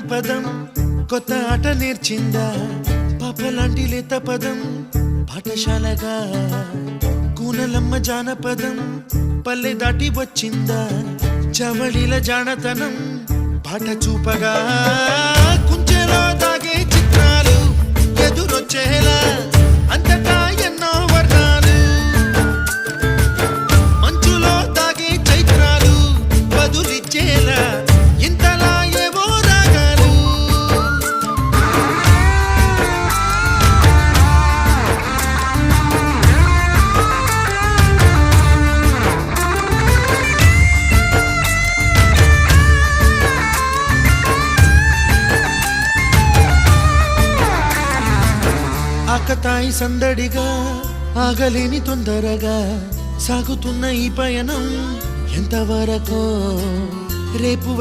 జానపదం కొత్త ఆట నేర్చిందా పాపలాంటి లేత పదం పాఠశాలగా కూనలమ్మ జానపదం పల్లె దాటి వచ్చిందా చవళిల జానతనం పాట చూపగా కుంచెలో దాగే చిత్రాలు ఎదురొచ్చేలా అంతటా ఎన్నో వర్ణాలు మంచులో దాగే చైత్రాలు బదులిచ్చేలా ఇంతలా ఏవో రాగాలు ఆకతాయి సందడిగా ఆగలేని తొందరగా సాగుతున్న ఈ పయనం ఎంతవరకో రేపు